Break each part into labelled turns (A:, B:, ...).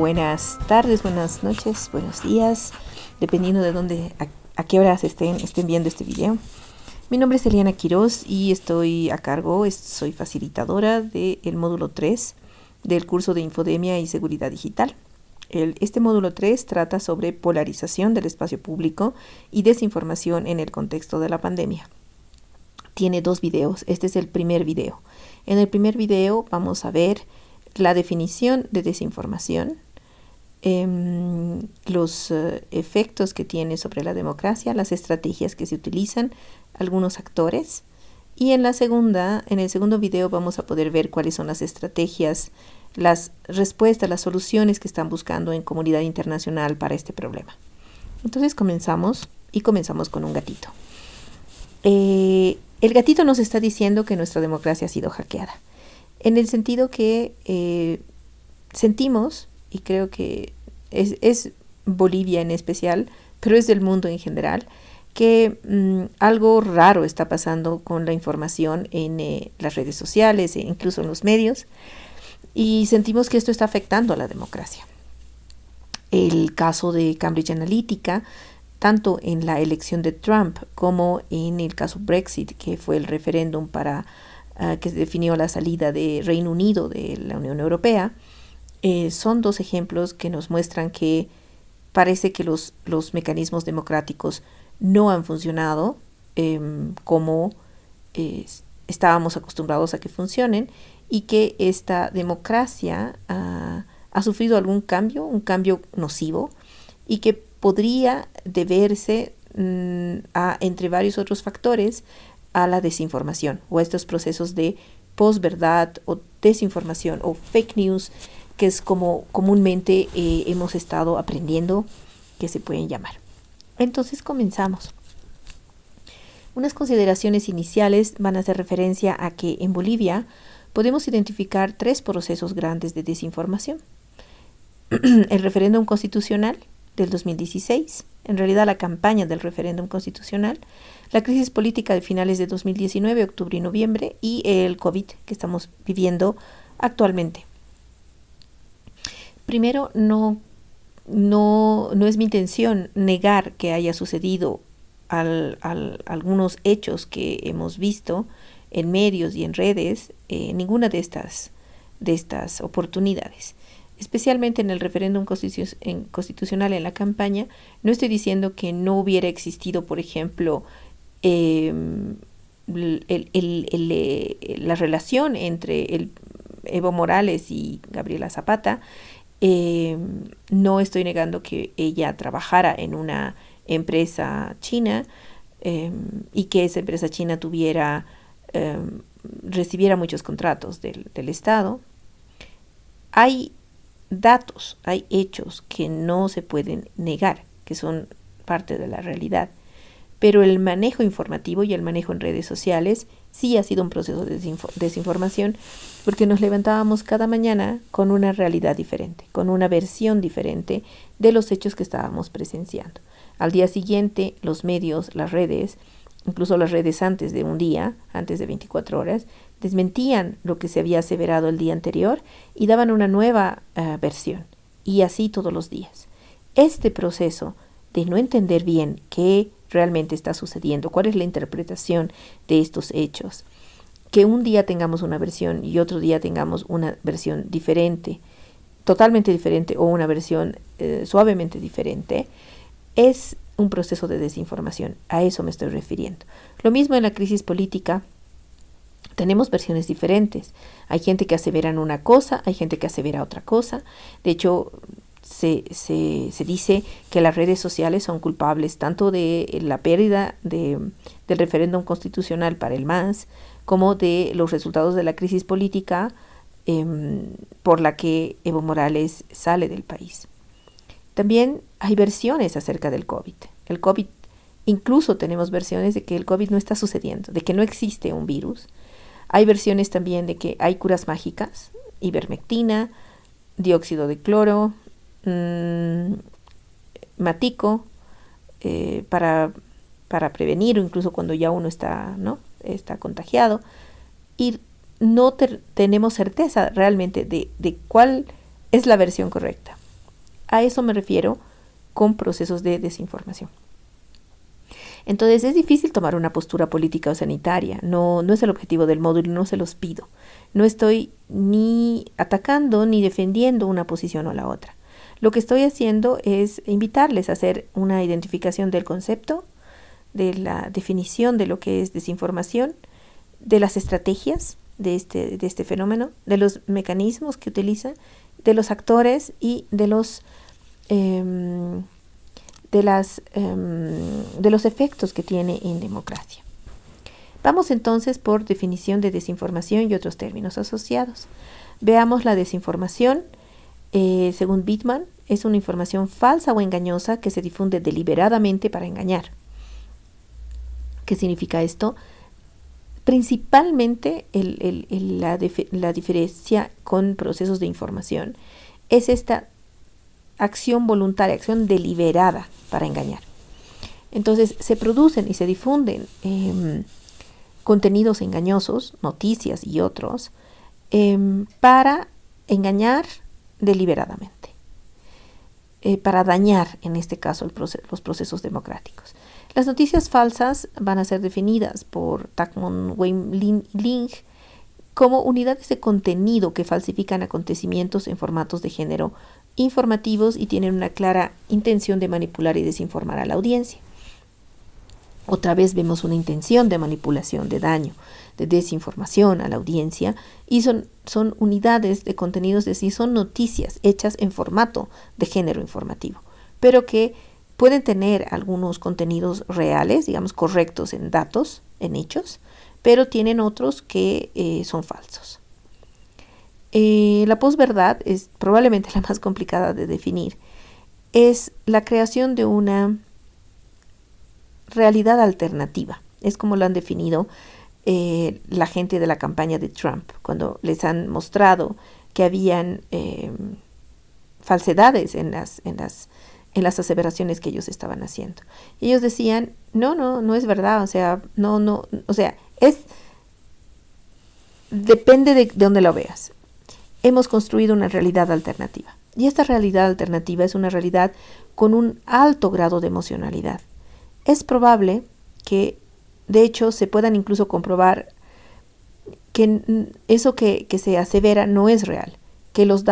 A: buenas tardes, buenas noches, buenos días, dependiendo de dónde, a qué horas estén viendo este video. Mi nombre es Eliana Quiroz y estoy a cargo, soy facilitadora del módulo 3 del curso de Infodemia y Seguridad Digital. Este módulo 3 trata sobre polarización del espacio público y desinformación en el contexto de la pandemia. Tiene 2 videos, este es el primer video. En el primer video vamos a ver la definición de desinformación, los efectos que tiene sobre la democracia, las estrategias que se utilizan, algunos actores. Y en el segundo video vamos a poder ver cuáles son las estrategias, las respuestas, las soluciones que están buscando en comunidad internacional para este problema. Entonces comenzamos con un gatito. El gatito nos está diciendo que nuestra democracia ha sido hackeada, en el sentido que sentimos, y creo que es Bolivia en especial, pero es del mundo en general, que algo raro está pasando con la información en las redes sociales e incluso en los medios, y sentimos que esto está afectando a la democracia. El caso de Cambridge Analytica, tanto en la elección de Trump como en el caso Brexit, que fue el referéndum que definió la salida de Reino Unido de la Unión Europea, son 2 ejemplos que nos muestran que parece que los mecanismos democráticos no han funcionado como estábamos acostumbrados a que funcionen, y que esta democracia ha sufrido algún cambio, un cambio nocivo, y que podría deberse entre varios otros factores a la desinformación o a estos procesos de posverdad o desinformación o fake news, que es como comúnmente hemos estado aprendiendo que se pueden llamar. Entonces comenzamos. Unas consideraciones iniciales van a hacer referencia a que en Bolivia podemos identificar 3 procesos grandes de desinformación. El referéndum constitucional del 2016, en realidad la campaña del referéndum constitucional, la crisis política de finales de 2019, octubre y noviembre, y el COVID que estamos viviendo actualmente. Primero, no es mi intención negar que haya sucedido algunos hechos que hemos visto en medios y en redes, ninguna de estas oportunidades. Especialmente en el referéndum constitucional, en la campaña, no estoy diciendo que no hubiera existido, por ejemplo, la relación entre Evo Morales y Gabriela Zapata. No estoy negando que ella trabajara en una empresa china y que esa empresa china recibiera muchos contratos del Estado. Hay datos, hay hechos que no se pueden negar, que son parte de la realidad, pero el manejo informativo y el manejo en redes sociales sí ha sido un proceso de desinformación, porque nos levantábamos cada mañana con una realidad diferente, con una versión diferente de los hechos que estábamos presenciando. Al día siguiente, los medios, las redes, incluso las redes antes de un día, antes de 24 horas, desmentían lo que se había aseverado el día anterior y daban una nueva versión, y así todos los días. Este proceso de no entender bien qué realmente está sucediendo, cuál es la interpretación de estos hechos, que un día tengamos una versión y otro día tengamos una versión diferente, totalmente diferente, o una versión suavemente diferente, es un proceso de desinformación. A eso me estoy refiriendo. Lo mismo en la crisis política. Tenemos versiones diferentes. Hay gente que asevera una cosa, hay gente que asevera otra cosa. De hecho, se dice que las redes sociales son culpables tanto de la pérdida del referéndum constitucional para el MAS, como de los resultados de la crisis política por la que Evo Morales sale del país. También hay versiones acerca del COVID. El COVID, incluso tenemos versiones de que el COVID no está sucediendo, de que no existe un virus. Hay versiones también de que hay curas mágicas, ivermectina, dióxido de cloro, matico, para prevenir, o incluso cuando ya uno está contagiado. Y no tenemos certeza realmente de cuál es la versión correcta. A eso me refiero con procesos de desinformación. Entonces es difícil tomar una postura política o sanitaria, no es el objetivo del módulo, no se los pido. No estoy ni atacando ni defendiendo una posición o la otra. Lo que estoy haciendo es invitarles a hacer una identificación del concepto, de la definición de lo que es desinformación, de las estrategias de este fenómeno, de los mecanismos que utiliza, de los actores y de los efectos que tiene en democracia. Vamos entonces por definición de desinformación y otros términos asociados. Veamos la desinformación. Según Bittman, es una información falsa o engañosa que se difunde deliberadamente para engañar. ¿Qué significa esto? Principalmente la diferencia con procesos de información es esta acción voluntaria, acción deliberada para engañar. Entonces se producen y se difunden contenidos engañosos, noticias y otros, para engañar deliberadamente, para dañar en este caso los procesos democráticos. Las noticias falsas van a ser definidas por Tuckman Ling como unidades de contenido que falsifican acontecimientos en formatos de género informativos y tienen una clara intención de manipular y desinformar a la audiencia. Otra vez vemos una intención de manipulación, de daño, de desinformación a la audiencia y son unidades de contenidos, es decir, son noticias hechas en formato de género informativo, pero que pueden tener algunos contenidos reales, digamos correctos en datos, en hechos, pero tienen otros que son falsos. La posverdad es probablemente la más complicada de definir. Es la creación de una realidad alternativa. Es como lo han definido la gente de la campaña de Trump, cuando les han mostrado que habían falsedades en las aseveraciones que ellos estaban haciendo. Y ellos decían, no es verdad, depende de dónde lo veas. Hemos construido una realidad alternativa. Y esta realidad alternativa es una realidad con un alto grado de emocionalidad. Es probable que, de hecho, se puedan incluso comprobar que eso que se asevera no es real, que los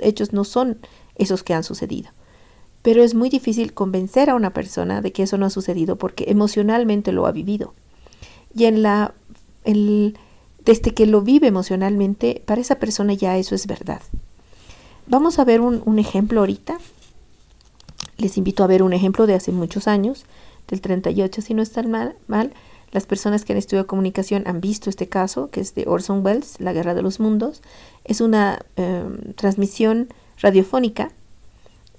A: hechos no son esos que han sucedido. Pero es muy difícil convencer a una persona de que eso no ha sucedido porque emocionalmente lo ha vivido. Y desde que lo vive emocionalmente, para esa persona ya eso es verdad. Vamos a ver un ejemplo ahorita. Les invito a ver un ejemplo de hace muchos años, del 38, si no están mal. Las personas que han estudiado comunicación han visto este caso, que es de Orson Welles, La Guerra de los Mundos. Es una transmisión radiofónica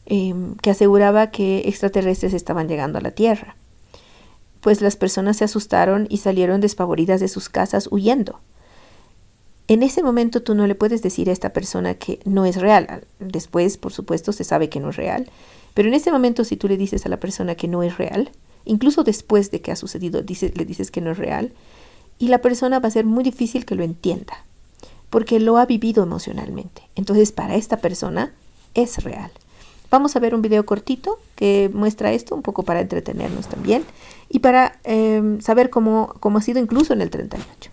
A: que aseguraba que extraterrestres estaban llegando a la Tierra. Pues las personas se asustaron y salieron despavoridas de sus casas huyendo. En ese momento tú no le puedes decir a esta persona que no es real. Después, por supuesto, se sabe que no es real. Pero en ese momento, si tú le dices a la persona que no es real, incluso después de que ha sucedido, le dices que no es real, y la persona va a ser muy difícil que lo entienda, porque lo ha vivido emocionalmente. Entonces, para esta persona es real. Vamos a ver un video cortito que muestra esto, un poco para entretenernos también, y para saber cómo ha sido incluso en el 38.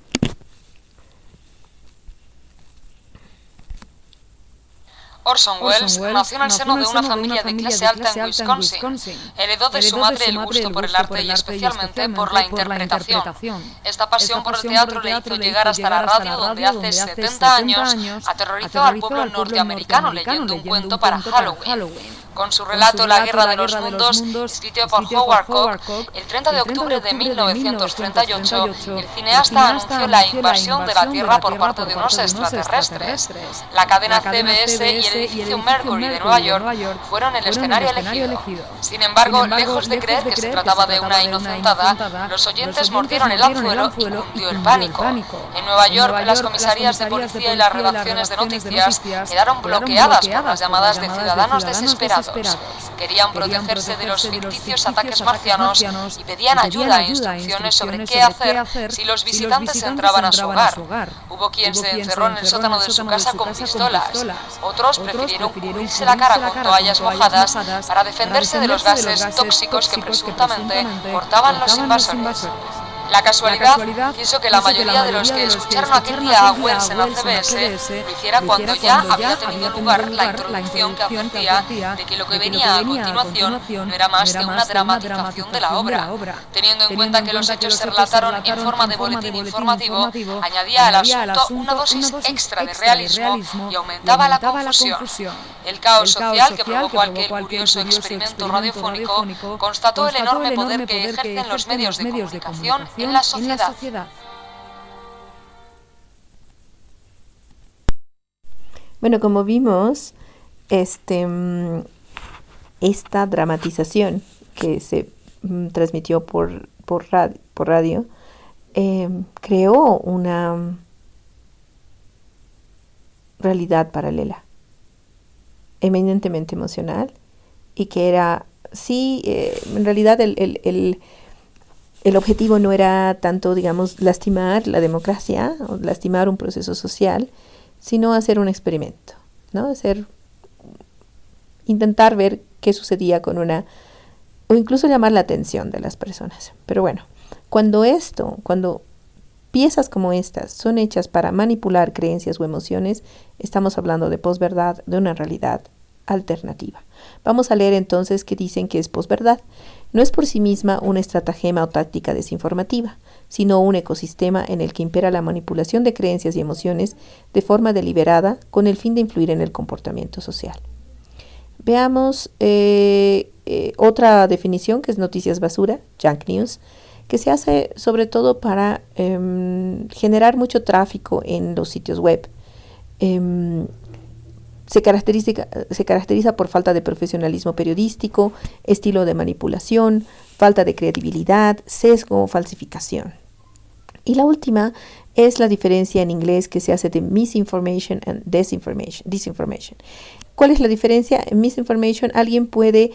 B: Orson Welles nació en el seno de una familia de clase alta en Wisconsin. Heredó de su madre el gusto por el arte y especialmente por la interpretación. Esta pasión por el teatro le hizo llegar hasta la radio, donde hace 70 años aterrorizó al pueblo norteamericano leyendo un cuento para Halloween. Con su relato La Guerra de los Mundos, escrito por Howard Koch, el 30 de octubre de 1938, el cineasta anunció la invasión de la Tierra por parte de unos extraterrestres. La cadena CBS y el edificio Mercury de Nueva York fueron el escenario elegido. Sin embargo, lejos de creer que se trataba de una inocentada, los oyentes mordieron el anzuelo y cundió el pánico. En Nueva York, las comisarías de policía y las redacciones de noticias quedaron bloqueadas por las llamadas de ciudadanos desesperados. desesperados. Querían protegerse de los ficticios ataques marcianos y pedían ayuda e instrucciones sobre qué hacer si los visitantes entraban a su hogar. Hubo quien se encerró en el sótano de su casa con pistolas. Otros prefirieron cubrirse la cara con toallas mojadas para defenderse de los gases tóxicos que presuntamente portaban los invasores. La casualidad quiso que la mayoría de los que escucharon aquel día a Wells en la CBS lo hiciera cuando ya había tenido lugar la introducción que advertía de que lo que venía a continuación no era más que una dramatización de la obra. Teniendo en cuenta que los hechos se relataron en forma de boletín informativo, añadía al asunto una dosis extra de realismo y aumentaba la confusión. El caos social que provocó aquel curioso experimento radiofónico constató el enorme poder que ejercen los medios de comunicación en la sociedad.
A: Bueno, como vimos, esta dramatización que se transmitió por radio creó una realidad paralela, eminentemente emocional, y que era, en realidad el objetivo no era tanto, digamos, lastimar la democracia o lastimar un proceso social, sino hacer un experimento, ¿no? Intentar ver qué sucedía o incluso llamar la atención de las personas. Pero bueno, cuando piezas como estas son hechas para manipular creencias o emociones, estamos hablando de posverdad, de una realidad alternativa. Vamos a leer entonces qué dicen que es posverdad. No es por sí misma una estratagema o táctica desinformativa, sino un ecosistema en el que impera la manipulación de creencias y emociones de forma deliberada con el fin de influir en el comportamiento social. Veamos otra definición, que es noticias basura, junk news, que se hace sobre todo para generar mucho tráfico en los sitios web. Se caracteriza por falta de profesionalismo periodístico, estilo de manipulación, falta de credibilidad, sesgo, falsificación. Y la última es la diferencia en inglés que se hace de misinformation and disinformation. ¿Cuál es la diferencia? En misinformation alguien puede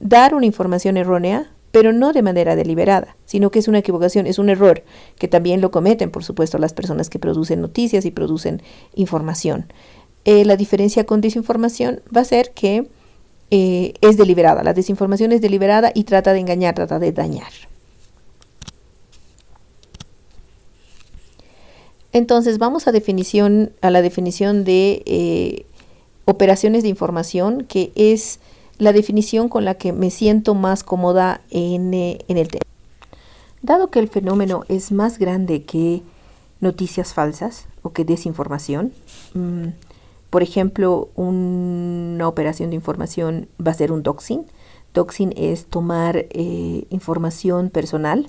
A: dar una información errónea, pero no de manera deliberada, sino que es una equivocación, es un error, que también lo cometen, por supuesto, las personas que producen noticias y producen información. La diferencia con desinformación va a ser que es deliberada. La desinformación es deliberada y trata de engañar, trata de dañar. Entonces vamos a la definición de operaciones de información, que es la definición con la que me siento más cómoda en el tema. Dado que el fenómeno es más grande que noticias falsas o que desinformación, por ejemplo, una operación de información va a ser un doxing. Doxing es tomar información personal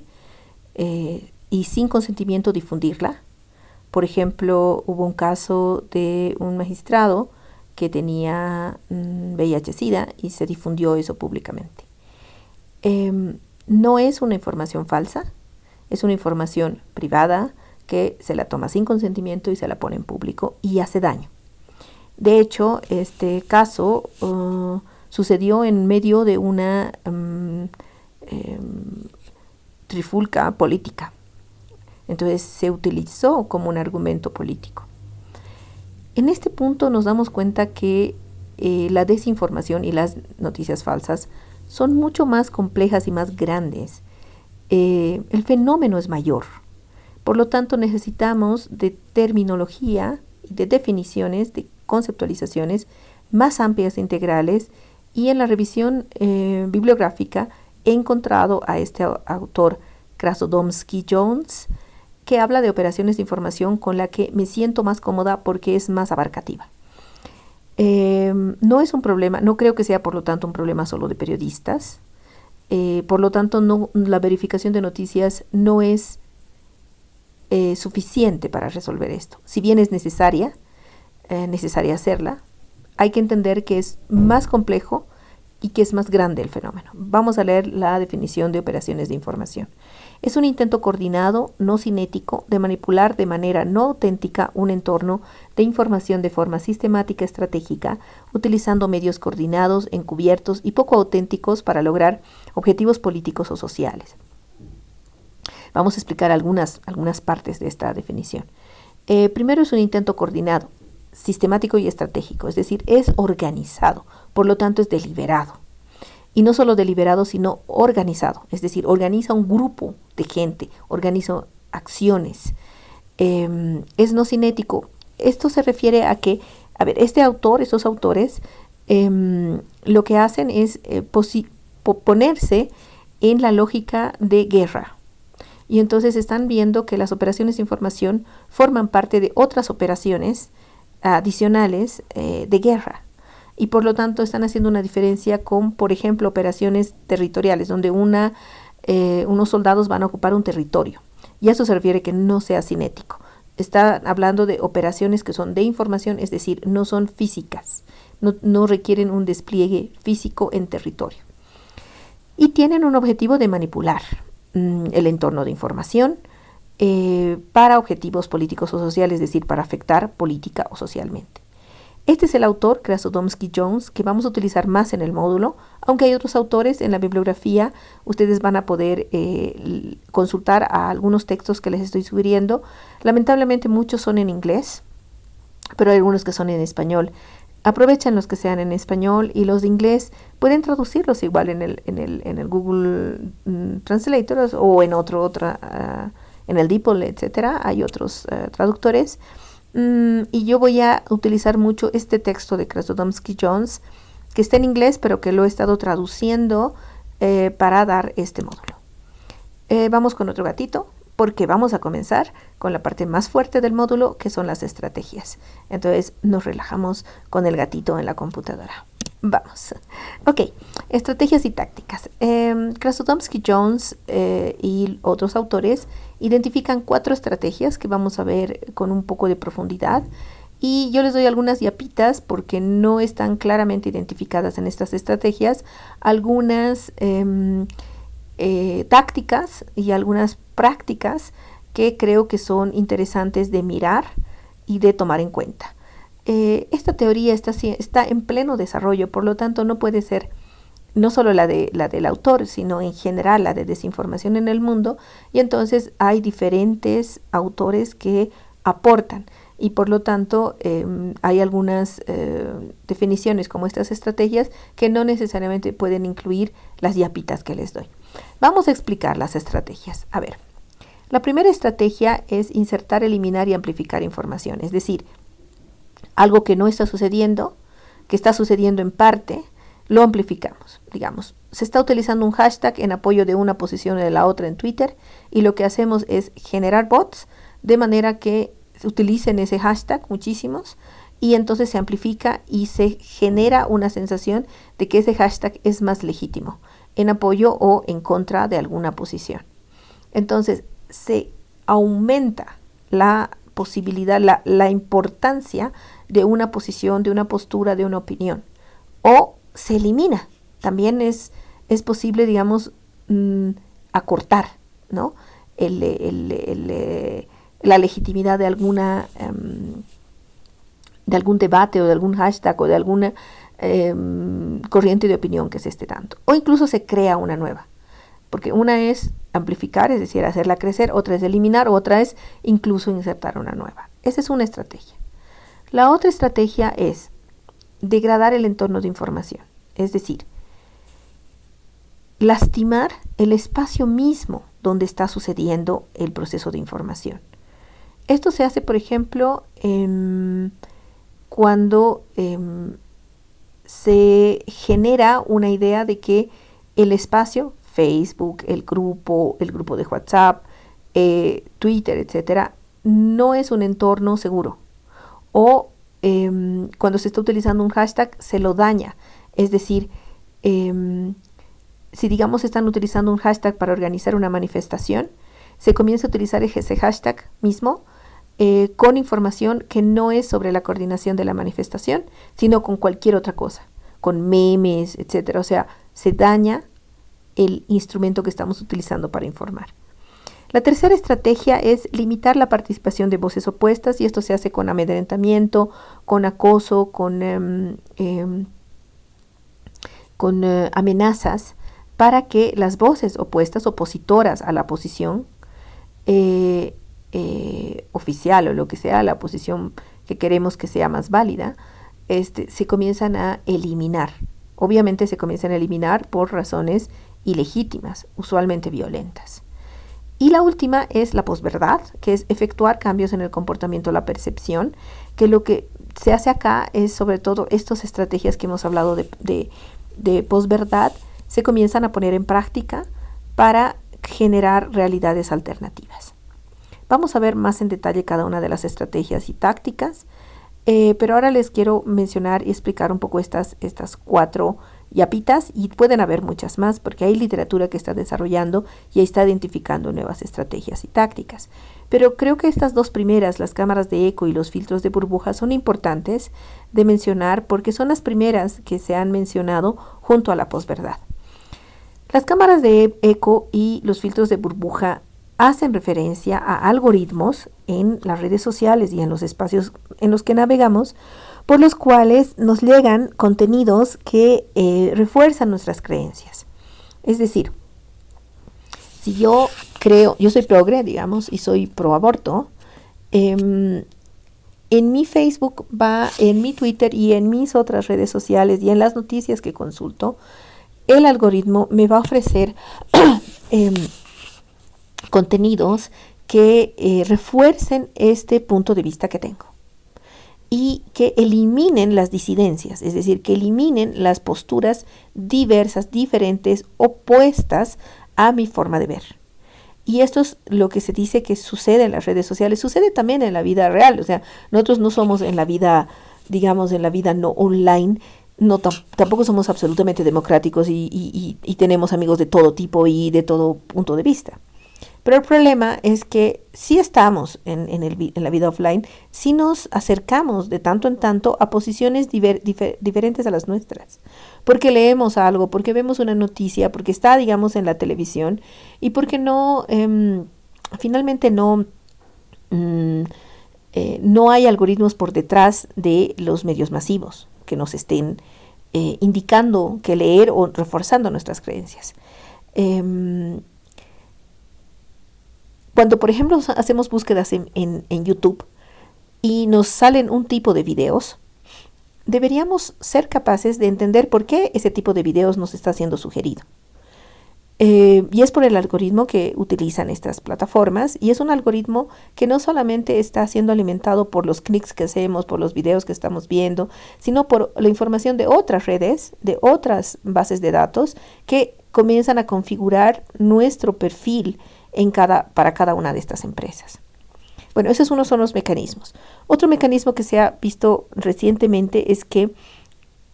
A: y sin consentimiento difundirla. Por ejemplo, hubo un caso de un magistrado que tenía VIH-Sida y se difundió eso públicamente. No es una información falsa, es una información privada que se la toma sin consentimiento y se la pone en público y hace daño. De hecho, este caso sucedió en medio de una trifulca política. Entonces se utilizó como un argumento político. En este punto nos damos cuenta que la desinformación y las noticias falsas son mucho más complejas y más grandes. El fenómeno es mayor. Por lo tanto, necesitamos de terminología, de definiciones, de conceptualizaciones más amplias e integrales, y en la revisión bibliográfica he encontrado a este autor Krasodomsky Jones, que habla de operaciones de información con la que me siento más cómoda porque es más abarcativa. No es un problema, no creo que sea por lo tanto un problema solo de periodistas, por lo tanto la verificación de noticias no es suficiente para resolver esto. Si bien es necesaria hacerla, hay que entender que es más complejo y que es más grande el fenómeno. Vamos a leer la definición de operaciones de información. Es un intento coordinado, no cinético, de manipular de manera no auténtica un entorno de información de forma sistemática estratégica, utilizando medios coordinados, encubiertos y poco auténticos para lograr objetivos políticos o sociales. Vamos a explicar algunas partes de esta definición. Primero, es un intento coordinado, sistemático y estratégico, es decir, es organizado, por lo tanto es deliberado. Y no solo deliberado, sino organizado, es decir, organiza un grupo de gente, organiza acciones. Es no cinético. Esto se refiere a que, estos autores, lo que hacen es ponerse en la lógica de guerra. Y entonces están viendo que las operaciones de información forman parte de otras operaciones adicionales de guerra. Y por lo tanto están haciendo una diferencia con, por ejemplo, operaciones territoriales, donde unos soldados van a ocupar un territorio. Y a eso se refiere que no sea cinético. Está hablando de operaciones que son de información, es decir, no son físicas, no requieren un despliegue físico en territorio. Y tienen un objetivo de manipular el entorno de información para objetivos políticos o sociales, es decir, para afectar política o socialmente. Este es el autor, Krasnodębski-Jones, que vamos a utilizar más en el módulo, aunque hay otros autores en la bibliografía. Ustedes van a poder consultar a algunos textos que les estoy sugiriendo. Lamentablemente muchos son en inglés, pero hay algunos que son en español. Aprovechen los que sean en español, y los de inglés pueden traducirlos igual en el Google Translator o en en el DeepL, etcétera. Hay otros traductores. Y yo voy a utilizar mucho este texto de Krasnodębski-Jones, que está en inglés, pero que lo he estado traduciendo para dar este módulo. Vamos con otro gatito, porque vamos a comenzar con la parte más fuerte del módulo, que son las estrategias. Entonces nos relajamos con el gatito en la computadora. Vamos. Ok, estrategias y tácticas. Krasnodębski-Jones y otros autores identifican 4 estrategias que vamos a ver con un poco de profundidad. Y yo les doy algunas diapitas porque no están claramente identificadas en estas estrategias. Algunas tácticas y algunas prácticas que creo que son interesantes de mirar y de tomar en cuenta. Esta teoría está en pleno desarrollo, por lo tanto no puede ser no solo la del autor, sino en general la de desinformación en el mundo, y entonces hay diferentes autores que aportan, y por lo tanto hay algunas definiciones como estas estrategias que no necesariamente pueden incluir las diapitas que les doy. Vamos a explicar las estrategias. A ver, la primera estrategia es insertar, eliminar y amplificar información, es decir, algo que no está sucediendo, que está sucediendo en parte, lo amplificamos. Digamos, se está utilizando un hashtag en apoyo de una posición o de la otra en Twitter, y lo que hacemos es generar bots de manera que utilicen ese hashtag muchísimos, y entonces se amplifica y se genera una sensación de que ese hashtag es más legítimo en apoyo o en contra de alguna posición. Entonces se aumenta la posibilidad, la importancia de una posición, de una postura, de una opinión, o se elimina. También es posible, digamos, acortar, ¿no? La legitimidad de alguna de algún debate o de algún hashtag o de alguna corriente de opinión que se esté dando, o incluso se crea una nueva, porque una es amplificar, es decir, hacerla crecer, otra es eliminar, otra es incluso insertar una nueva. Esa es una estrategia. La otra estrategia es degradar el entorno de información, es decir, lastimar el espacio mismo donde está sucediendo el proceso de información. Esto se hace, por ejemplo, cuando se genera una idea de que el espacio, Facebook, el grupo de WhatsApp, Twitter, etcétera, no es un entorno seguro. O cuando se está utilizando un hashtag, se lo daña. Es decir, si digamos están utilizando un hashtag para organizar una manifestación, se comienza a utilizar ese hashtag mismo con información que no es sobre la coordinación de la manifestación, sino con cualquier otra cosa, con memes, etcétera. O sea, se daña el instrumento que estamos utilizando para informar. La tercera estrategia es limitar la participación de voces opuestas, y esto se hace con amedrentamiento, con acoso, con amenazas, para que las voces opuestas, opositoras a la posición oficial o lo que sea, la posición que queremos que sea más válida, se comienzan a eliminar. Obviamente se comienzan a eliminar por razones ilegítimas, usualmente violentas. Y la última es la posverdad, que es efectuar cambios en el comportamiento, la percepción, que lo que se hace acá es sobre todo estas estrategias que hemos hablado de posverdad, se comienzan a poner en práctica para generar realidades alternativas. Vamos a ver más en detalle cada una de las estrategias y tácticas, pero ahora les quiero mencionar y explicar un poco estas 4 yapitas, y pueden haber muchas más porque hay literatura que está desarrollando y está identificando nuevas estrategias y tácticas. Pero creo que estas 2 primeras, las cámaras de eco y los filtros de burbuja, son importantes de mencionar porque son las primeras que se han mencionado junto a la posverdad. Las cámaras de eco y los filtros de burbuja hacen referencia a algoritmos en las redes sociales y en los espacios en los que navegamos, por los cuales nos llegan contenidos que refuerzan nuestras creencias. Es decir, si yo soy progre, digamos, y soy pro aborto, en mi Facebook en mi Twitter y en mis otras redes sociales y en las noticias que consulto, el algoritmo me va a ofrecer contenidos que refuercen este punto de vista que tengo y que eliminen las disidencias, es decir, que eliminen las posturas diversas, diferentes, opuestas a mi forma de ver. Y esto es lo que se dice que sucede en las redes sociales, sucede también en la vida real. O sea, nosotros no somos en la vida, digamos, en la vida no online, tampoco somos absolutamente democráticos y tenemos amigos de todo tipo y de todo punto de vista. Pero el problema es que si estamos en la vida offline, si nos acercamos de tanto en tanto a posiciones diferentes a las nuestras, porque leemos algo, porque vemos una noticia, porque está, digamos, en la televisión, y porque finalmente no hay algoritmos por detrás de los medios masivos que nos estén indicando qué leer o reforzando nuestras creencias. Cuando, por ejemplo, hacemos búsquedas en YouTube y nos salen un tipo de videos, deberíamos ser capaces de entender por qué ese tipo de videos nos está siendo sugerido. Y es por el algoritmo que utilizan estas plataformas, y es un algoritmo que no solamente está siendo alimentado por los clics que hacemos, por los videos que estamos viendo, sino por la información de otras redes, de otras bases de datos que comienzan a configurar nuestro perfil para cada una de estas empresas. Bueno, esos son los mecanismos. Otro mecanismo que se ha visto recientemente es que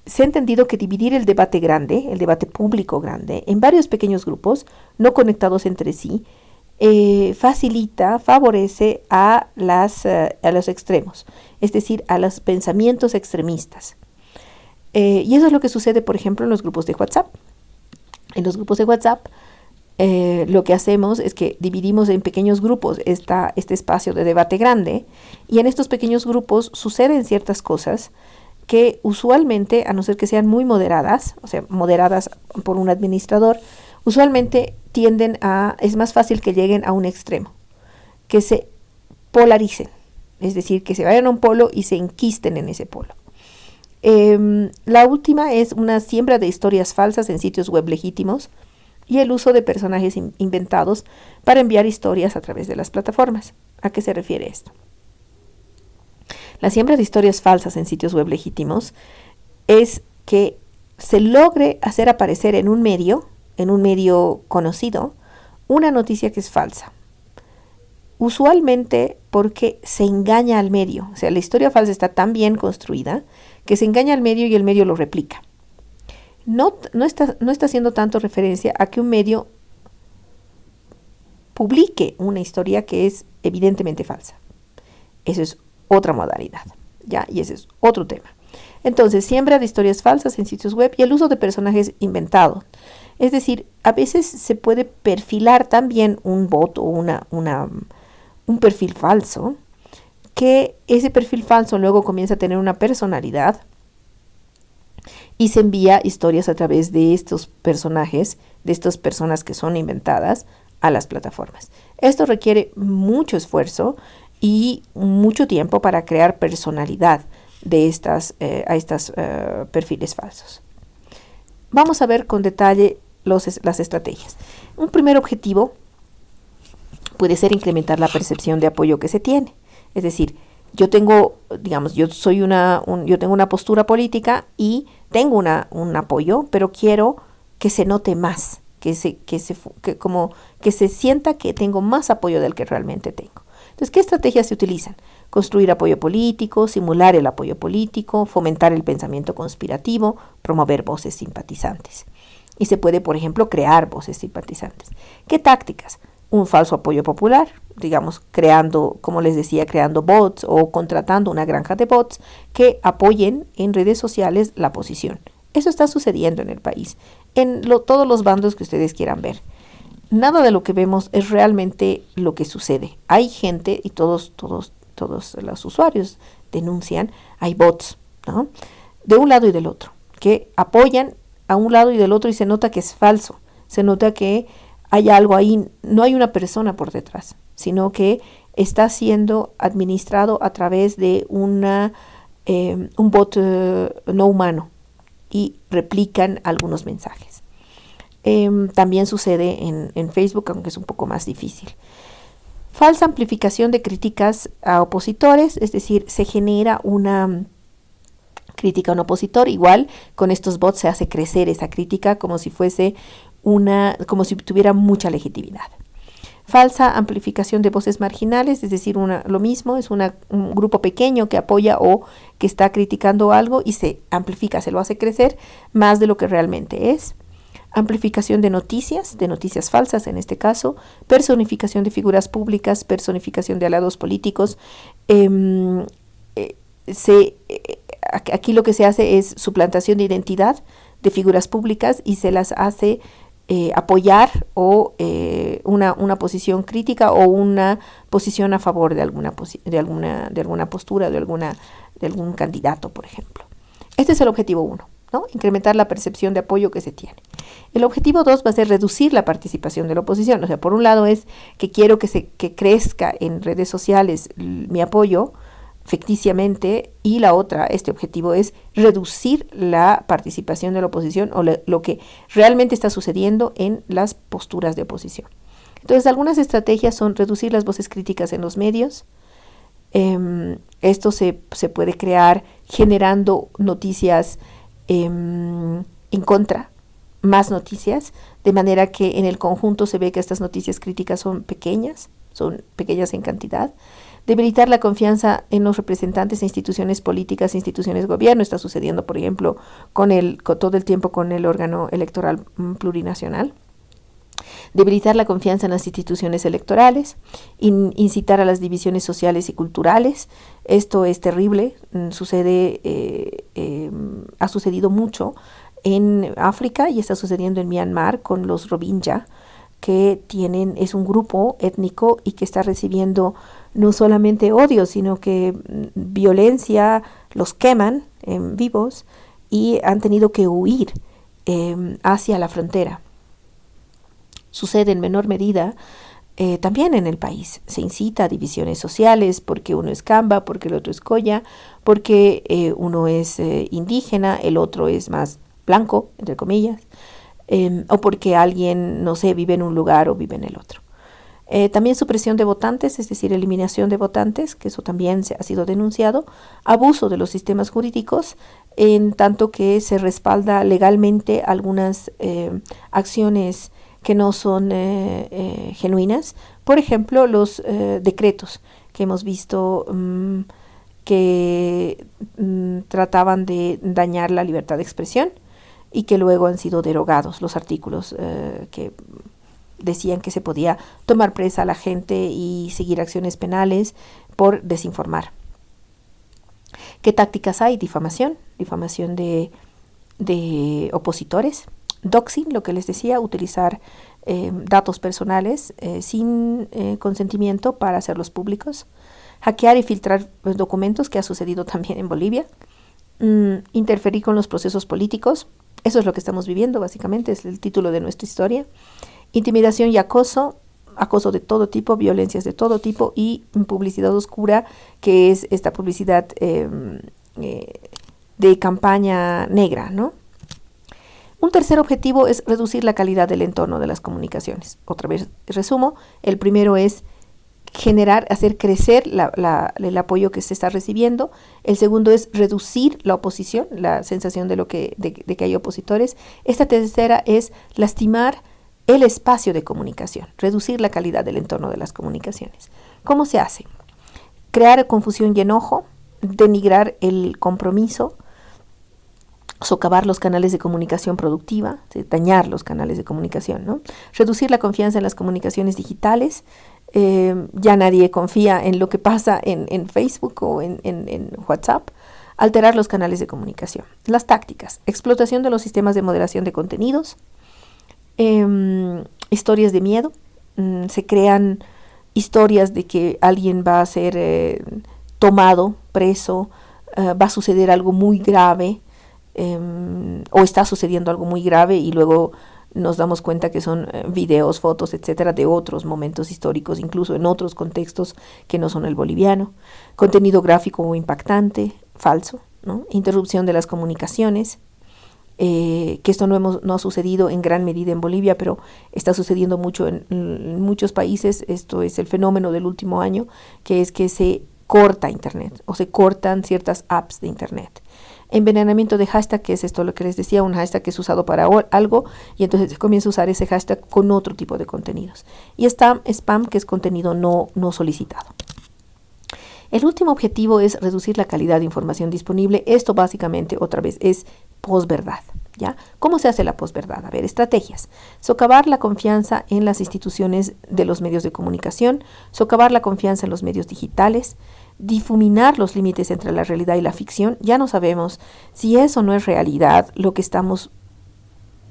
A: se ha entendido que dividir el debate grande, el debate público grande, en varios pequeños grupos no conectados entre sí, favorece a los extremos, es decir, a los pensamientos extremistas. Y eso es lo que sucede, por ejemplo, en los grupos de WhatsApp. En los grupos de WhatsApp, lo que hacemos es que dividimos en pequeños grupos este espacio de debate grande, y en estos pequeños grupos suceden ciertas cosas que usualmente, a no ser que sean muy moderadas, o sea, moderadas por un administrador, usualmente es más fácil que lleguen a un extremo, que se polaricen, es decir, que se vayan a un polo y se enquisten en ese polo. La última es una siembra de historias falsas en sitios web legítimos y el uso de personajes inventados para enviar historias a través de las plataformas. ¿A qué se refiere esto? La siembra de historias falsas en sitios web legítimos es que se logre hacer aparecer en un medio conocido, una noticia que es falsa. Usualmente porque se engaña al medio. O sea, la historia falsa está tan bien construida que se engaña al medio y el medio lo replica. No está haciendo tanto referencia a que un medio publique una historia que es evidentemente falsa. Eso es otra modalidad, ¿ya? Y ese es otro tema. Entonces, siembra de historias falsas en sitios web y el uso de personajes inventados. Es decir, a veces se puede perfilar también un bot o un perfil falso, que ese perfil falso luego comienza a tener una personalidad y se envía historias a través de estos personajes, de estas personas que son inventadas, a las plataformas. Esto requiere mucho esfuerzo y mucho tiempo para crear personalidad de estos perfiles falsos. Vamos a ver con detalle las estrategias. Un primer objetivo puede ser incrementar la percepción de apoyo que se tiene. Es decir, yo tengo una postura política y tengo un apoyo, pero quiero que se note más, que se sienta que tengo más apoyo del que realmente tengo. Entonces, ¿qué estrategias se utilizan? Construir apoyo político, simular el apoyo político, fomentar el pensamiento conspirativo, promover voces simpatizantes. Y se puede, por ejemplo, crear voces simpatizantes. ¿Qué tácticas? Un falso apoyo popular, digamos, creando bots o contratando una granja de bots que apoyen en redes sociales la oposición. Eso está sucediendo en el país, en todos los bandos que ustedes quieran ver. Nada de lo que vemos es realmente lo que sucede. Hay gente, y todos los usuarios denuncian, hay bots, ¿no?, de un lado y del otro, que apoyan a un lado y del otro y se nota que es falso. Se nota que hay algo ahí, no hay una persona por detrás, sino que está siendo administrado a través de un bot no humano y replican algunos mensajes. También sucede en Facebook, aunque es un poco más difícil. Falsa amplificación de críticas a opositores, es decir, se genera una crítica a un opositor, igual con estos bots se hace crecer esa crítica como si tuviera mucha legitimidad. Falsa amplificación de voces marginales, es decir, lo mismo, es un grupo pequeño que apoya o que está criticando algo y se amplifica, se lo hace crecer más de lo que realmente es. Amplificación de noticias falsas en este caso, personificación de figuras públicas, personificación de aliados políticos. Aquí lo que se hace es suplantación de identidad de figuras públicas y se las hace apoyar o una posición crítica o una posición a favor de alguna postura, de algún candidato, por ejemplo. Este es el objetivo 1, ¿no? Incrementar la percepción de apoyo que se tiene. El objetivo 2 va a ser reducir la participación de la oposición. O sea, por un lado es que quiero que crezca en redes sociales mi apoyo ficticiamente, y este objetivo es reducir la participación de la oposición o lo que realmente está sucediendo en las posturas de oposición. Entonces, algunas estrategias son reducir las voces críticas en los medios. Esto se puede crear generando noticias en contra, más noticias, de manera que en el conjunto se ve que estas noticias críticas son pequeñas en cantidad. Debilitar la confianza en los representantes e instituciones políticas, instituciones de gobierno. Está sucediendo, por ejemplo, todo el tiempo con el órgano electoral plurinacional. Debilitar la confianza en las instituciones electorales, incitar a las divisiones sociales y culturales. Esto es terrible, ha sucedido mucho en África y está sucediendo en Myanmar con los Rohingya, que es un grupo étnico y que está recibiendo no solamente odio, sino que violencia, los queman vivos y han tenido que huir hacia la frontera. Sucede en menor medida también en el país. Se incita a divisiones sociales porque uno es Kamba, porque el otro es Koya, porque uno es indígena, el otro es más blanco, entre comillas, o porque alguien, no sé, vive en un lugar o vive en el otro. También supresión de votantes, es decir, eliminación de votantes, que eso también ha sido denunciado. Abuso de los sistemas jurídicos, en tanto que se respalda legalmente algunas acciones que no son genuinas. Por ejemplo, los decretos que hemos visto que trataban de dañar la libertad de expresión y que luego han sido derogados, los artículos que decían que se podía tomar presa a la gente y seguir acciones penales por desinformar. ¿Qué tácticas hay? Difamación de opositores. Doxing, lo que les decía, utilizar datos personales sin consentimiento para hacerlos públicos. Hackear y filtrar documentos, que ha sucedido también en Bolivia. Interferir con los procesos políticos. Eso es lo que estamos viviendo, básicamente, es el título de nuestra historia. Intimidación y acoso de todo tipo, violencias de todo tipo y publicidad oscura, que es esta publicidad de campaña negra, ¿no? Un tercer objetivo es reducir la calidad del entorno de las comunicaciones. Otra vez resumo, el primero es hacer crecer el apoyo que se está recibiendo. El segundo es reducir la oposición, la sensación de que hay opositores. Esta tercera es lastimar el espacio de comunicación, reducir la calidad del entorno de las comunicaciones. ¿Cómo se hace? Crear confusión y enojo, denigrar el compromiso, socavar los canales de comunicación productiva, dañar los canales de comunicación, ¿no? Reducir la confianza en las comunicaciones digitales. Ya nadie confía en lo que pasa en Facebook o en WhatsApp. Alterar los canales de comunicación. Las tácticas: explotación de los sistemas de moderación de contenidos, historias de miedo. Se crean historias de que alguien va a ser tomado, preso, va a suceder algo muy grave, o está sucediendo algo muy grave y luego nos damos cuenta que son videos, fotos, etcétera, de otros momentos históricos, incluso en otros contextos que no son el boliviano. Contenido gráfico o impactante, falso, ¿no? Interrupción de las comunicaciones, que esto no ha sucedido en gran medida en Bolivia, pero está sucediendo mucho en muchos países. Esto es el fenómeno del último año, que es que se corta Internet o se cortan ciertas apps de Internet. Envenenamiento de hashtag, que es esto lo que les decía, un hashtag que es usado para algo y entonces se comienza a usar ese hashtag con otro tipo de contenidos. Y spam, que es contenido no solicitado. El último objetivo es reducir la calidad de información disponible. Esto básicamente, otra vez, es posverdad, ¿ya? ¿Cómo se hace la posverdad? A ver, estrategias. Socavar la confianza en las instituciones de los medios de comunicación, socavar la confianza en los medios digitales, difuminar los límites entre la realidad y la ficción. Ya no sabemos si eso no es realidad, lo que estamos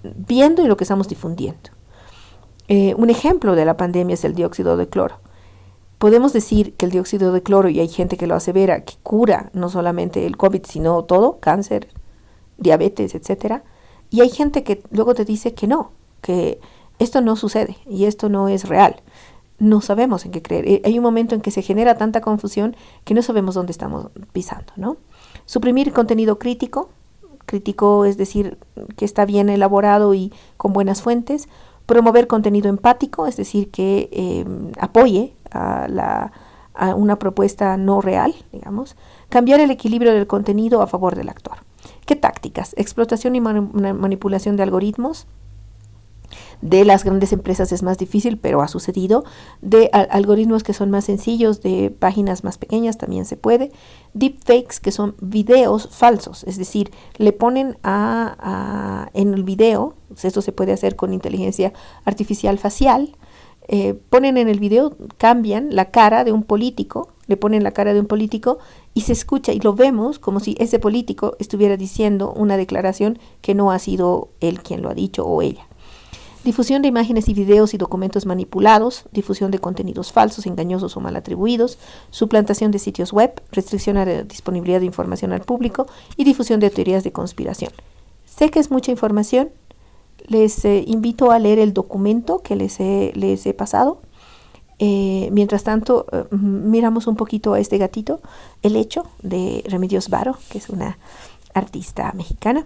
A: viendo y lo que estamos difundiendo. Un ejemplo de la pandemia es el dióxido de cloro. Podemos decir que el dióxido de cloro, y hay gente que lo asevera, que cura no solamente el COVID, sino todo, cáncer, diabetes, etcétera. Y hay gente que luego te dice que no, que esto no sucede y esto no es real. No sabemos en qué creer. Hay un momento en que se genera tanta confusión que no sabemos dónde estamos pisando, ¿no? Suprimir contenido crítico. Crítico es decir, que está bien elaborado y con buenas fuentes. Promover contenido empático, es decir, que apoye a una propuesta no real, digamos. Cambiar el equilibrio del contenido a favor del actor. ¿Qué tácticas? Explotación y manipulación de algoritmos. De las grandes empresas es más difícil, pero ha sucedido. De algoritmos que son más sencillos, de páginas más pequeñas también se puede. Deepfakes, que son videos falsos, es decir, le ponen en el video, esto se puede hacer con inteligencia artificial facial, ponen en el video, cambian la cara de un político, le ponen la cara de un político y se escucha y lo vemos como si ese político estuviera diciendo una declaración que no ha sido él quien lo ha dicho o ella. Difusión de imágenes y videos y documentos manipulados, difusión de contenidos falsos, engañosos o mal atribuidos, suplantación de sitios web, restricción a la disponibilidad de información al público y difusión de teorías de conspiración. Sé que es mucha información, les invito a leer el documento que les he pasado. Mientras tanto, miramos un poquito a este gatito, El Hecho, de Remedios Varo, que es una artista mexicana.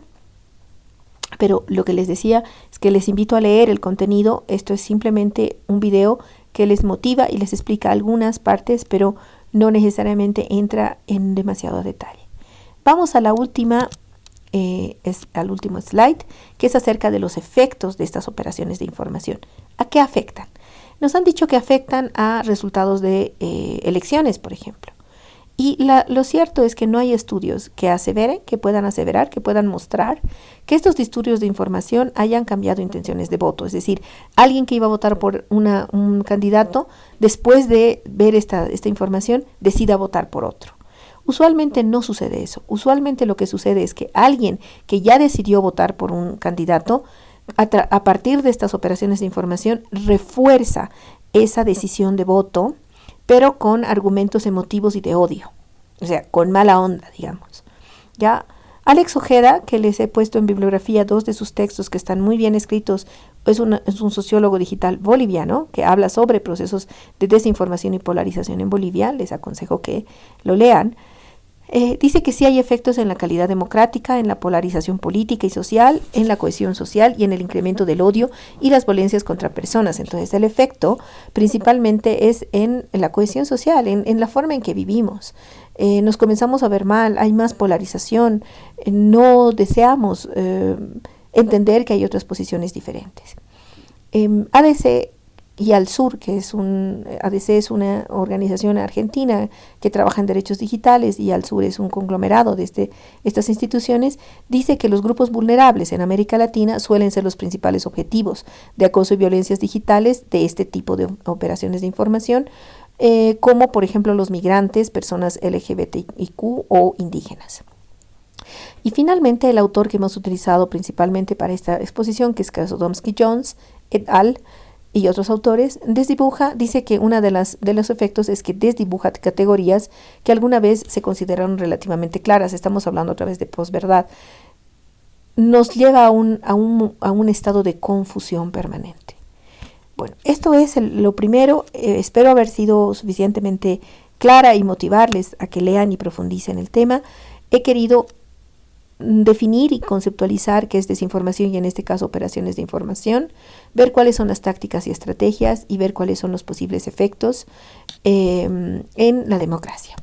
A: Pero lo que les decía es que les invito a leer el contenido. Esto es simplemente un video que les motiva y les explica algunas partes, pero no necesariamente entra en demasiado detalle. Vamos a la última, al último slide, que es acerca de los efectos de estas operaciones de información. ¿A qué afectan? Nos han dicho que afectan a resultados de elecciones, por ejemplo. Y lo cierto es que no hay estudios que aseveren, que puedan aseverar, que puedan mostrar que estos disturbios de información hayan cambiado intenciones de voto. Es decir, alguien que iba a votar por un candidato, después de ver esta información, decida votar por otro. Usualmente no sucede eso. Usualmente lo que sucede es que alguien que ya decidió votar por un candidato, a partir de estas operaciones de información, refuerza esa decisión de voto, pero con argumentos emotivos y de odio. O sea, con mala onda, digamos. Ya Alex Ojeda, que les he puesto en bibliografía 2 de sus textos que están muy bien escritos, es un sociólogo digital boliviano que habla sobre procesos de desinformación y polarización en Bolivia. Les aconsejo que lo lean. Dice que sí hay efectos en la calidad democrática, en la polarización política y social, en la cohesión social y en el incremento del odio y las violencias contra personas. Entonces el efecto principalmente es en la cohesión social, en la forma en que vivimos. Nos comenzamos a ver mal, hay más polarización, no deseamos entender que hay otras posiciones diferentes. ADC y Al-Sur, que ADC es una organización argentina que trabaja en derechos digitales, y Al-Sur es un conglomerado de estas instituciones, dice que los grupos vulnerables en América Latina suelen ser los principales objetivos de acoso y violencias digitales de este tipo de operaciones de información, como por ejemplo los migrantes, personas LGBTIQ o indígenas. Y finalmente el autor que hemos utilizado principalmente para esta exposición, que es Krasnodębski-Jones et al. Y otros autores, dice que uno de los efectos es que desdibuja categorías que alguna vez se consideraron relativamente claras. Estamos hablando otra vez de posverdad. Nos lleva a un estado de confusión permanente. Bueno, esto es lo primero. Espero haber sido suficientemente clara y motivarles a que lean y profundicen el tema. He querido definir y conceptualizar qué es desinformación y en este caso operaciones de información, ver cuáles son las tácticas y estrategias y ver cuáles son los posibles efectos en la democracia.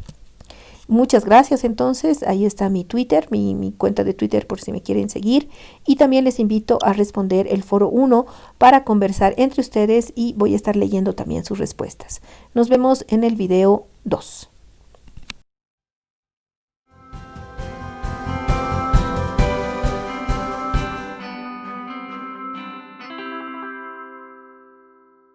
A: Muchas gracias. Entonces, ahí está mi Twitter, mi cuenta de Twitter por si me quieren seguir, y también les invito a responder el foro 1 para conversar entre ustedes y voy a estar leyendo también sus respuestas. Nos vemos en el video 2.